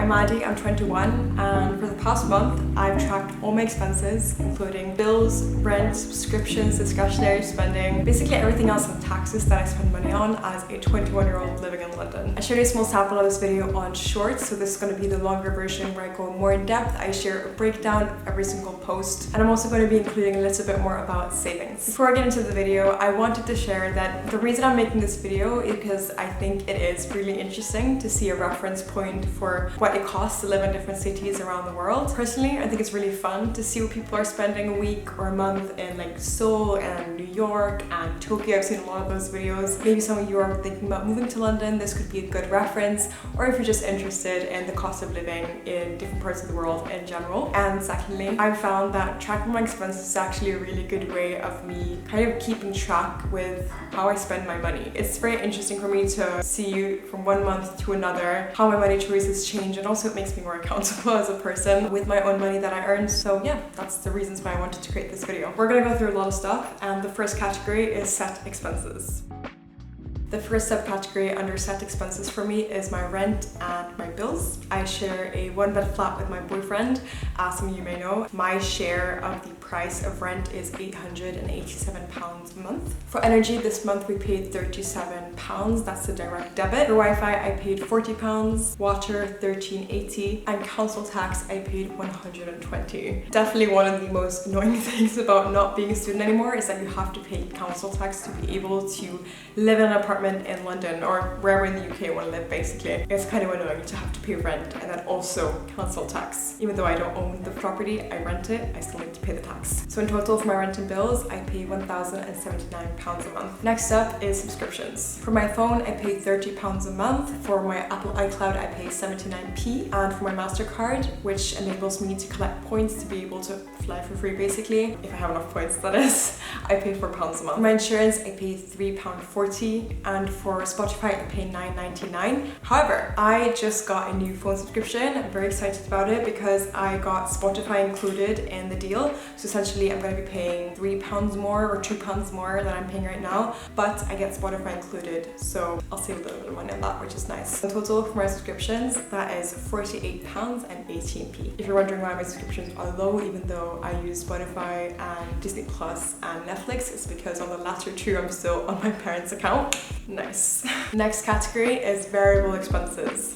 I'm Maddie, I'm 21, and for the past month, I've tracked all my expenses, including bills, rent, subscriptions, discretionary spending, basically everything else and taxes that I spend money on as a 21-year-old living in London. I shared a small sample of this video on Shorts, so this is going to be the longer version where I go more in depth. I share a breakdown of every single post, and I'm also going to be including a little bit more about savings. Before I get into the video, I wanted to share that the reason I'm making this video is because I think it is really interesting to see a reference point for what it costs to live in different cities around the world. Personally, I think it's really fun to see what people are spending a week or a month in like Seoul and New York and Tokyo. I've seen a lot of those videos. Maybe some of you are thinking about moving to London. This could be a good reference, or if you're just interested in the cost of living in different parts of the world in general. And secondly, I've found that tracking my expenses is actually a really good way of me kind of keeping track with how I spend my money. It's very interesting for me to see from one month to another how my money choices change, and also it makes me more accountable as a person with my own money that I earn. So yeah, that's the reasons why I wanted to create this video. We're gonna go through a lot of stuff, and the first category is set expenses. The first subcategory under set expenses for me is my rent and my bills. I share a one-bed flat with my boyfriend. As some of you may know, my share of the price of rent is £887 a month. For energy this month we paid £37, that's the direct debit. For Wi-Fi I paid £40, water £13.80, and council tax I paid £120. Definitely one of the most annoying things about not being a student anymore is that you have to pay council tax to be able to live in an apartment in London or wherever in the UK you want to live. Basically, it's kind of annoying to have to pay rent and then also council tax. Even though I don't own the property, I rent it, I still need to pay the tax. So in total for my rent and bills, I pay £1,079 a month. Next up is subscriptions. For my phone, I pay £30 a month. For my Apple iCloud, I pay 79p, and for my MasterCard, which enables me to collect points to be able to fly for free basically, if I have enough points that is, I pay £4 a month. For my insurance, I pay £3.40, and for Spotify I pay $9.99. However, I just got a new phone subscription. I'm very excited about it because I got Spotify included in the deal. So essentially I'm going to be paying £3 more or £2 more than I'm paying right now, but I get Spotify included, so I'll save a little bit of money on that, which is nice. The total for my subscriptions, that is £48.18. If you're wondering why my subscriptions are low, even though I use Spotify and Disney Plus and Netflix, it's because on the latter two I'm still on my parents' account. Nice. Next category is variable expenses.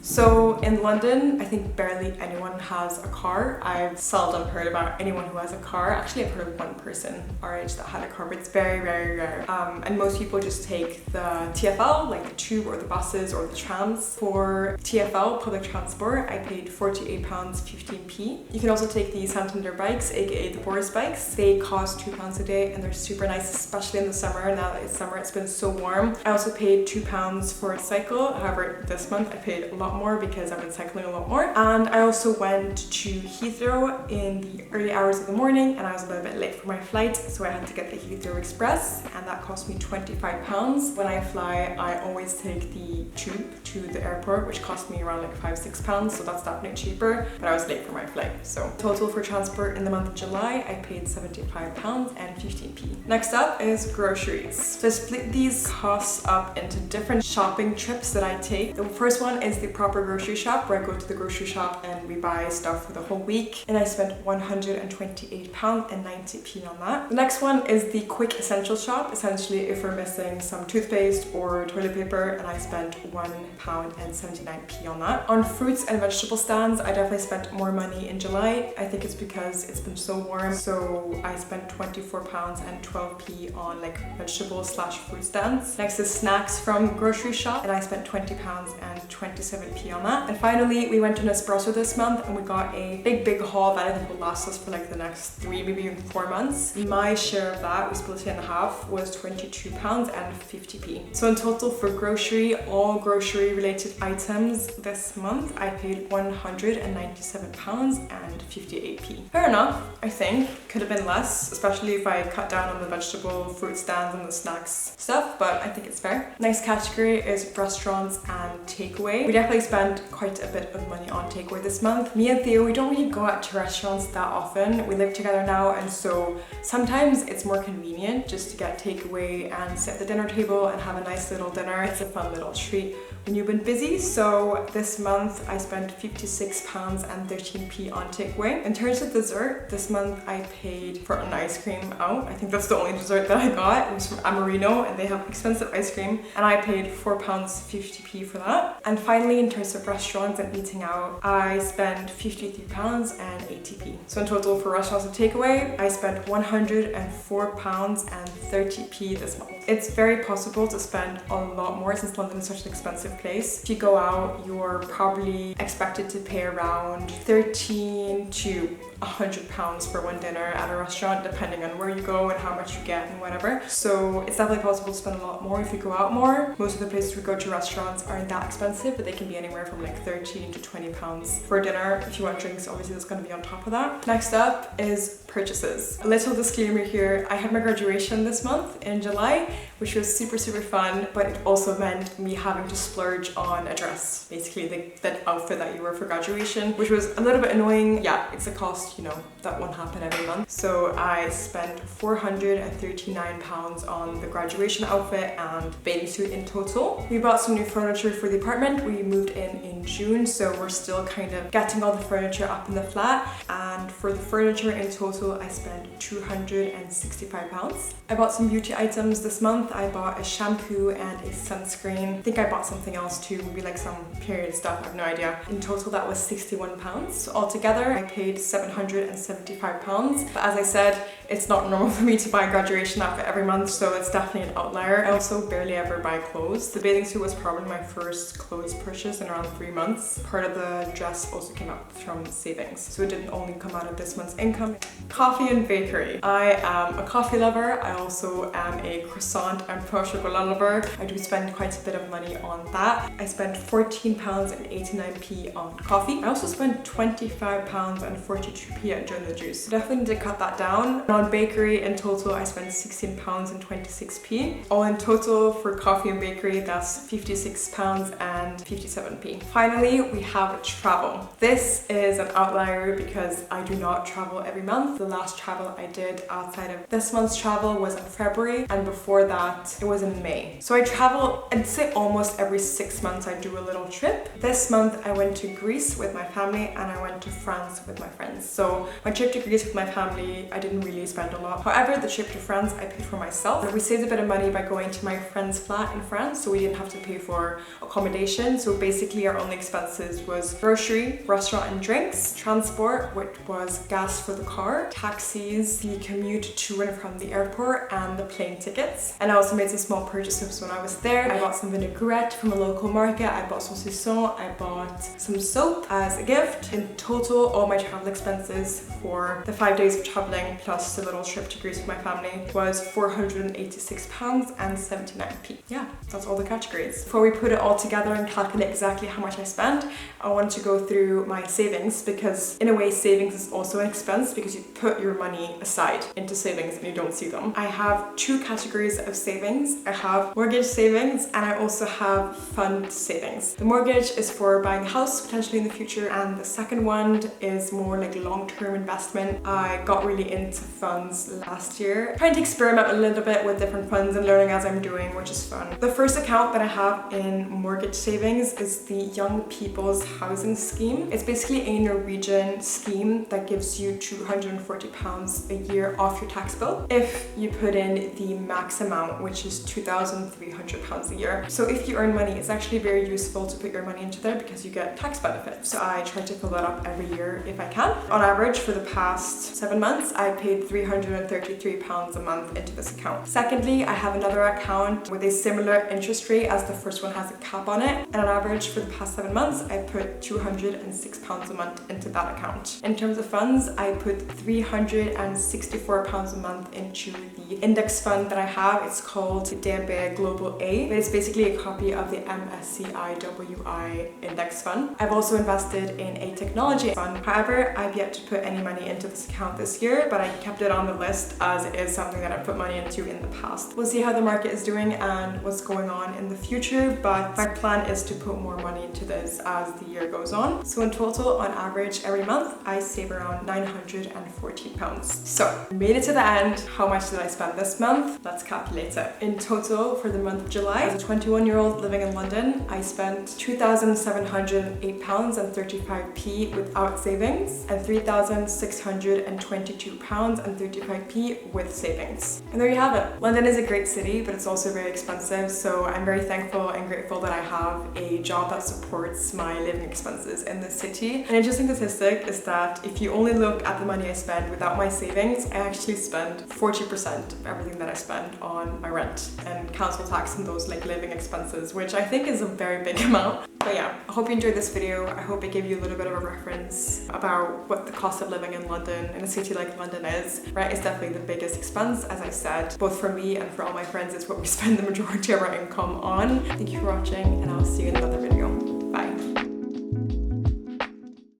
So in London, I think barely anyone has a car. I've seldom heard about anyone who has a car. Actually, I've heard of one person our age that had a car, but it's very, very rare. And most people just take the TfL, like the tube or the buses or the trams. For TfL, public transport, I paid £48.15p. You can also take the Santander bikes, aka the Boris bikes. They cost £2 a day and they're super nice, especially in the summer. Now that it's summer, it's been so warm. I also paid £2 for a cycle. However, this month I paid a lot more because I've been cycling a lot more. And I also went to Heathrow in the early hours of the morning, and I was a little bit late for my flight, so I had to get the Heathrow Express, and that cost me £25. When I fly, I always take the tube to the airport, which cost me around like £5-6, so that's definitely cheaper, but I was late for my flight. So total for transport in the month of July, I paid £75.15p. Next up is groceries. So I split these costs up into different shopping trips that I take. The first one is the proper grocery shop, where I go to the grocery shop and we buy stuff for the whole week, and I spent £128.90p on that. The next one is the quick essential shop, essentially if we're missing some toothpaste or toilet paper, and I spent £1.79p on that. On fruits and vegetable stands, I definitely spent more money in July. I think it's because it's been so warm, so I spent £24.12p on like vegetable/fruit stands. Next is snacks from grocery shop, and I spent £20.27p on that. And finally, we went to Nespresso this month and we got a big haul that I think will last us for like the next 3, maybe even 4 months. My share of that, we split it in half, was £22.50p. So in total for grocery, all grocery related items this month, I paid £197.58p. Fair enough, I think. Could have been less, especially if I cut down on the vegetable, fruit stands and the snacks stuff, but I think it's fair. Next category is restaurants and takeaway. We definitely spent quite a bit of money on takeaway this month. Me and Theo, we don't really go out to restaurants that often. We live together now, and so sometimes it's more convenient just to get takeaway and sit at the dinner table and have a nice little dinner. It's a fun little treat when you've been busy. So this month I spent £56 and 13p on takeaway. In terms of dessert, this month I paid for an ice cream out. I think that's the only dessert that I got. It was from Amarino and they have expensive ice cream, and I paid £4.50p for that. And finally, in terms of restaurants and eating out, I spent £53 and 80p. So in total for restaurants and takeaway, I spent £104 and 30p this month. It's very possible to spend a lot more since London is such an expensive place. If you go out, you're probably expected to pay around £13 to £100 for one dinner at a restaurant, depending on where you go and how much you get and whatever. So it's definitely possible to spend a lot more if you go out more. Most of the places we go to restaurants aren't that expensive, but they can be anywhere from like £13 to £20 for dinner. If you want drinks, obviously that's going to be on top of that. Next up is purchases. A little disclaimer here, I had my graduation this month in July, which was super fun, but it also meant me having to splurge on a dress, basically that outfit that you wear for graduation, which was a little bit annoying. Yeah, it's a cost, you know, that won't happen every month. So I spent £439 on the graduation outfit and bathing suit in total. We bought some new furniture for the apartment. We moved in June, so we're still kind of getting all the furniture up in the flat. And for the furniture in total, I spent £265. I bought some beauty items this month. I bought a shampoo and a sunscreen. I think I bought something else too, maybe like some period stuff, I have no idea. In total that was £61. So altogether I paid £775. But as I said, it's not normal for me to buy a graduation outfit every month, so it's definitely an outlier. I also barely ever buy clothes. The bathing suit was probably my first clothes purchase in around 3 months. Part of the dress also came out from savings, so it didn't only come out of this month's income. Coffee and bakery. I am a coffee lover. I also am a croissant and pain au chocolat lover. I do spend quite a bit of money on that. I spent £14 and 89p on coffee. I also spent £25 and 42p at Joe & the Juice. Definitely need to cut that down. On bakery in total, I spent £16 and 26p. All in total for coffee and bakery, that's £56 and 57p. Finally, we have travel. This is an outlier because I do not travel every month. The last travel I did outside of this month's travel was in February, and before that it was in May. So I travel, I'd say almost every 6 months I do a little trip. This month I went to Greece with my family and I went to France with my friends. So my trip to Greece with my family, I didn't really spend a lot. However, the trip to France I paid for myself. We saved a bit of money by going to my friend's flat in France, so we didn't have to pay for accommodation. So basically our only expenses was grocery, restaurant and drinks, transport, which was gas for the car, taxis, the commute to and from the airport, and the plane tickets. And I also made some small purchases when I was there. I bought some vinaigrette from a local market, I bought saucisson, I bought some soap as a gift. In total, all my travel expenses for the 5 days of traveling plus the little trip to Greece with my family was £486 and 79p. Yeah, that's all the categories. Before we put it all together and calculate exactly how much I spent, I wanted to go through my savings, because in a way savings is also an expense because you put your money aside into savings and you don't see them. I have 2 categories of savings. I have mortgage savings and I also have fund savings. The mortgage is for buying a house potentially in the future, and the second one is more like long-term investment. I got really into funds last year, trying to experiment a little bit with different funds and learning as I'm doing, which is fun. The first account that I have in mortgage savings is the Young People's Housing Scheme. It's basically a Norwegian scheme that gives you £240 a year off your tax bill if you put in the max amount, which is £2,300 a year. So if you earn money, it's actually very useful to put your money into there because you get tax benefits. So I try to fill that up every year if I can. On average, for the past 7 months, I paid £333 a month into this account. Secondly, I have another account with a similar interest rate as the first one has a cap on it. And on average, for the past 7 months, I put £206 a month into that account. In terms of funds, I put £364 a month into the index fund that I have. It's called DNB Global A, but it's basically a copy of the MSCI WI index fund. I've also invested in a technology fund. However, I've yet to put any money into this account this year, but I kept it on the list as it is something that I've put money into in the past. We'll see how the market is doing and what's going on in the future, but my plan is to put more money into this as the year goes on. So in total, on average, every month, I save around £914. So, made it to the end. How much did I spend this month? Let's calculate it. In total, for the month of July, as a 21-year-old living in London, I spent £2,708.35 without savings and £3,622.35 with savings. And there you have it. London is a great city, but it's also very expensive, so I'm very thankful and grateful that I have a job that supports my living expenses in this city. An interesting statistic is that if you only look at the money I spend without my savings, I actually spend 40% of everything that I spend on my rent and council tax and those like living expenses, which I think is a very big amount. But yeah, I hope you enjoyed this video. I hope it gave you a little bit of a reference about what the cost of living in London, in a city like London is. Rent is definitely the biggest expense, as I said, both for me and for all my friends. It's what we spend the majority of our income on. Thank you for watching, and I'll see you in another video.